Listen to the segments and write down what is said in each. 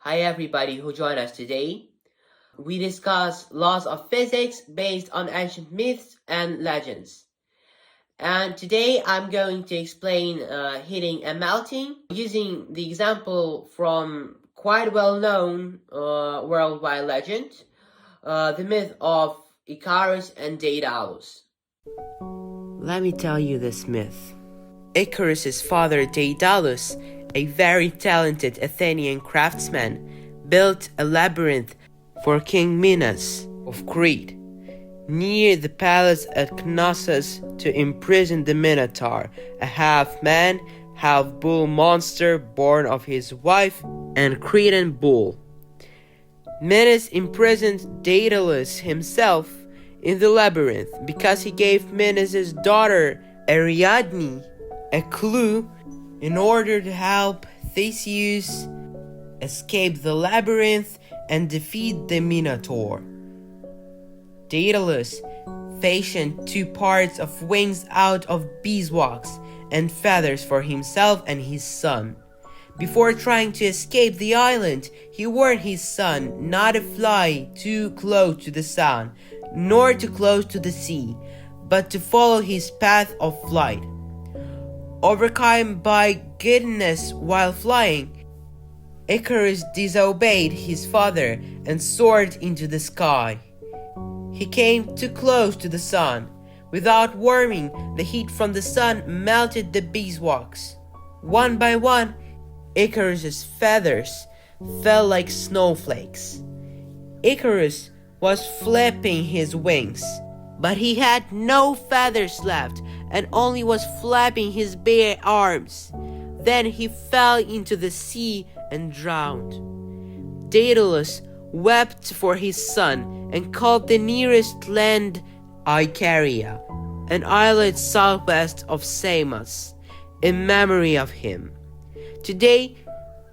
Hi everybody who joined us today. We discuss laws of physics based on ancient myths and legends. And today I'm going to explain heating and melting using the example from quite well-known worldwide legend, the myth of Icarus and Daedalus. Let me tell you this myth. Icarus's father Daedalus, a very talented Athenian craftsman, built a labyrinth for King Minos of Crete near the palace at Knossos to imprison the Minotaur, a half-man, half-bull monster born of his wife and Cretan bull. Minos imprisoned Daedalus himself in the labyrinth because he gave Minos' daughter Ariadne a clue in order to help Theseus escape the labyrinth and defeat the Minotaur. Daedalus fashioned two parts of wings out of beeswax and feathers for himself and his son. Before trying to escape the island, he warned his son not to fly too close to the sun, nor too close to the sea, but to follow his path of flight. Overcome by giddiness while flying, Icarus disobeyed his father and soared into the sky. He came too close to the sun. Without warming, the heat from the sun melted the beeswax. One by one, Icarus's feathers fell like snowflakes. Icarus was flapping his wings, but he had no feathers left and only was flapping his bare arms. Then he fell into the sea and drowned. Daedalus wept for his son and called the nearest land Icaria, an islet southwest of Samos, in memory of him. Today,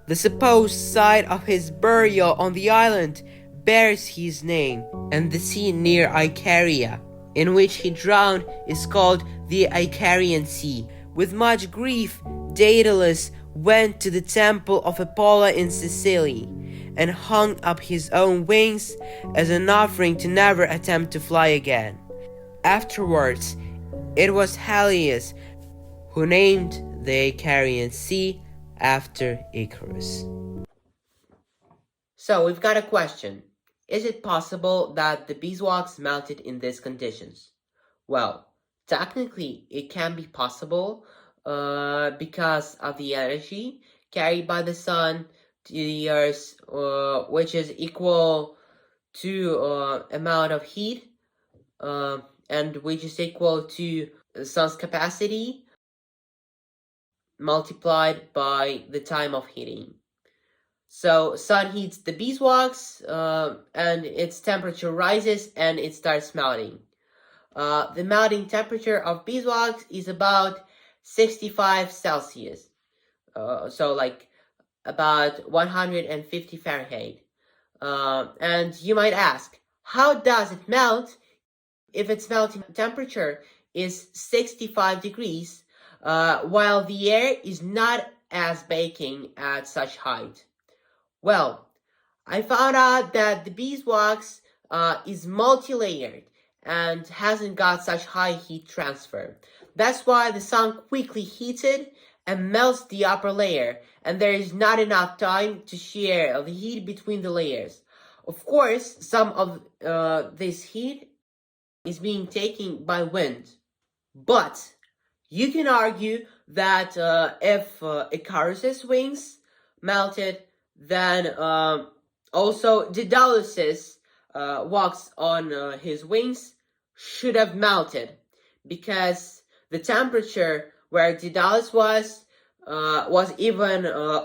the supposed site of his burial on the island bears his name, and the sea near Icaria, in which he drowned, is called the Icarian Sea. With much grief, Daedalus went to the temple of Apollo in Sicily and hung up his own wings as an offering to never attempt to fly again. Afterwards, it was Helios who named the Icarian Sea after Icarus. So we've got a question. Is it possible that the beeswax melted in these conditions? Well, technically it can be possible because of the energy carried by the sun to the earth, which is equal to amount of heat and which is equal to the sun's capacity multiplied by the time of heating. So sun heats the beeswax and its temperature rises and it starts melting. The melting temperature of beeswax is about 65 Celsius. So like about 150 Fahrenheit. And you might ask, how does it melt if its melting temperature is 65 degrees while the air is not as baking at such height? Well, I found out that the beeswax is multi-layered and hasn't got such high heat transfer. That's why the sun quickly heats it and melts the upper layer, and there is not enough time to share the heat between the layers. Of course, some of this heat is being taken by wind, but you can argue that if Icarus's wings melted, then also Daedalus's wax on his wings should have melted, because the temperature where Daedalus was even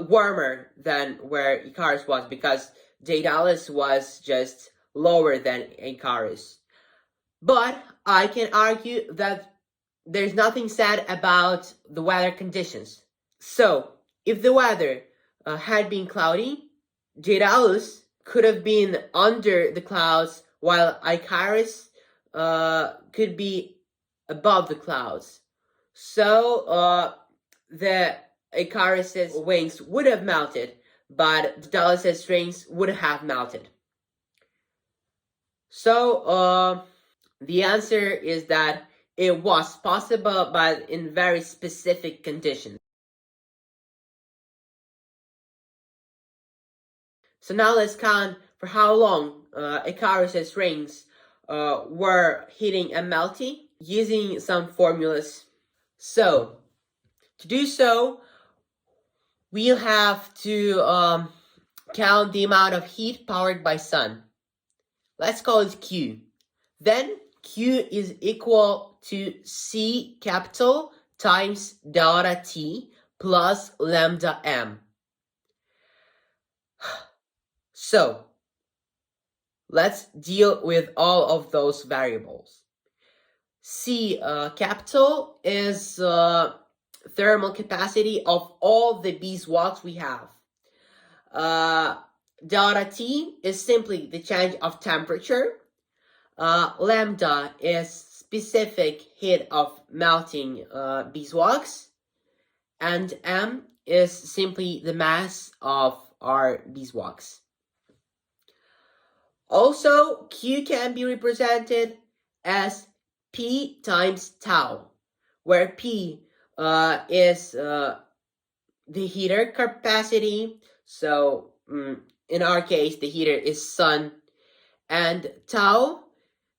warmer than where Icarus was, because Daedalus was just lower than Icarus. But I can argue that there's nothing said about the weather conditions. So, if the weather had been cloudy, Daedalus could have been under the clouds while Icarus could be above the clouds. So the Icarus's wings would have melted, but Daedalus' rings would have melted. So the answer is that it was possible, but in very specific conditions. So now let's count for how long Icarus' rings were heating and melting using some formulas. So to do so, we'll have to count the amount of heat powered by sun. Let's call it Q. Then Q is equal to C capital times delta T plus lambda M. So let's deal with all of those variables. C capital is thermal capacity of all the beeswax we have. Delta T is simply the change of temperature. Lambda is specific heat of melting beeswax. And M is simply the mass of our beeswax. Also, Q can be represented as P times tau, where P is the heater capacity. So in our case, the heater is sun, and tau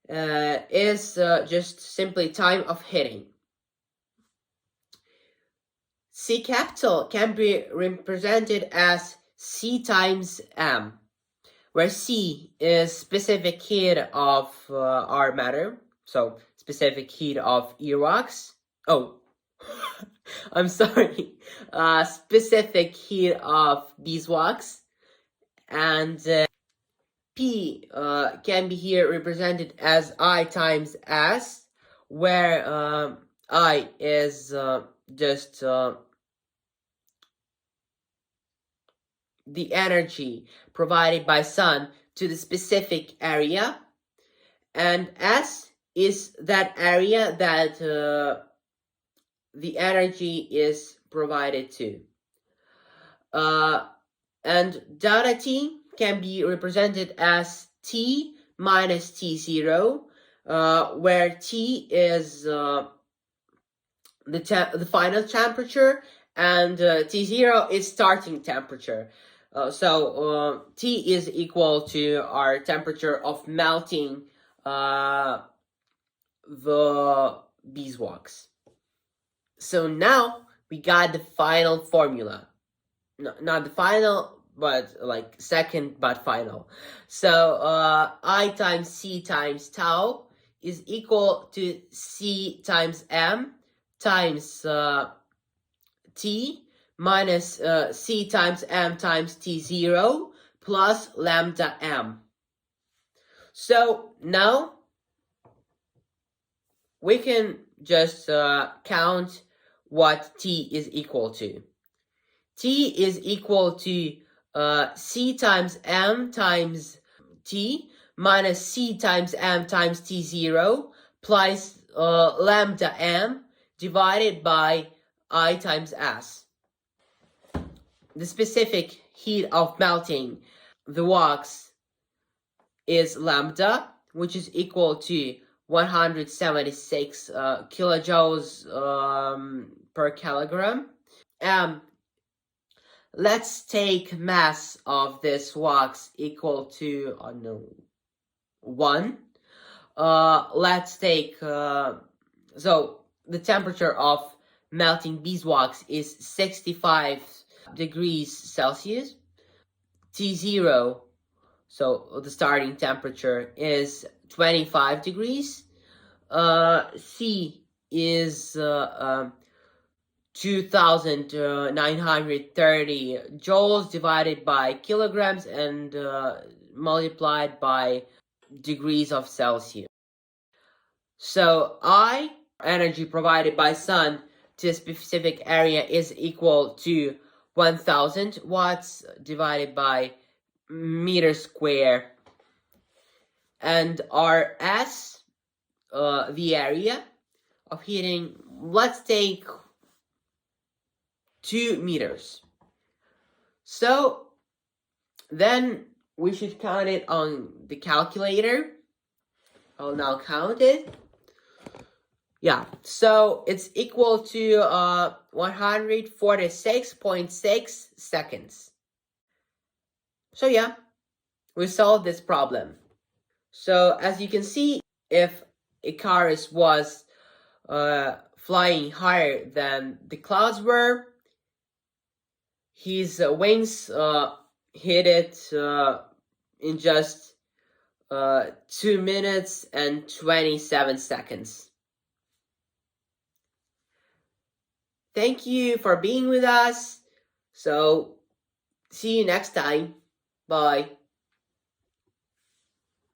is just simply time of heating. C capital can be represented as C times M, where C is specific heat of our matter, so specific heat of earwax. Oh, I'm sorry, specific heat of beeswax, and P can be here represented as I times S, where I is just the energy provided by sun to the specific area, and S is that area that the energy is provided to. And delta T can be represented as T minus T0, where T is the final temperature, and T0 is starting temperature. So T is equal to our temperature of melting the beeswax. So now we got the final formula. No, not the final, but like second, but final. So I times C times tau is equal to C times M times T minus C times M times T0 plus lambda M. So now we can just count what T is equal to. T is equal to C times M times T minus C times M times T0 plus lambda M divided by I times S. The specific heat of melting the wax is lambda, which is equal to 176 kilojoules per kilogram. Let's take mass of this wax equal to 1. Let's take so the temperature of melting beeswax is 65 degrees Celsius. T0, so the starting temperature, is 25 degrees. C is 2,930 joules divided by kilograms and multiplied by degrees of Celsius. So I, energy provided by sun to a specific area, is equal to 1,000 watts divided by meter square. And our S, the area of heating, let's take 2 meters. So Then we should count it on the calculator. I'll now count it. Yeah, so it's equal to 146.6 seconds. So yeah, we solved this problem. So as you can see, if Icarus was flying higher than the clouds were, his wings hit it in just 2 minutes and 27 seconds. Thank you for being with us. So, see you next time. Bye.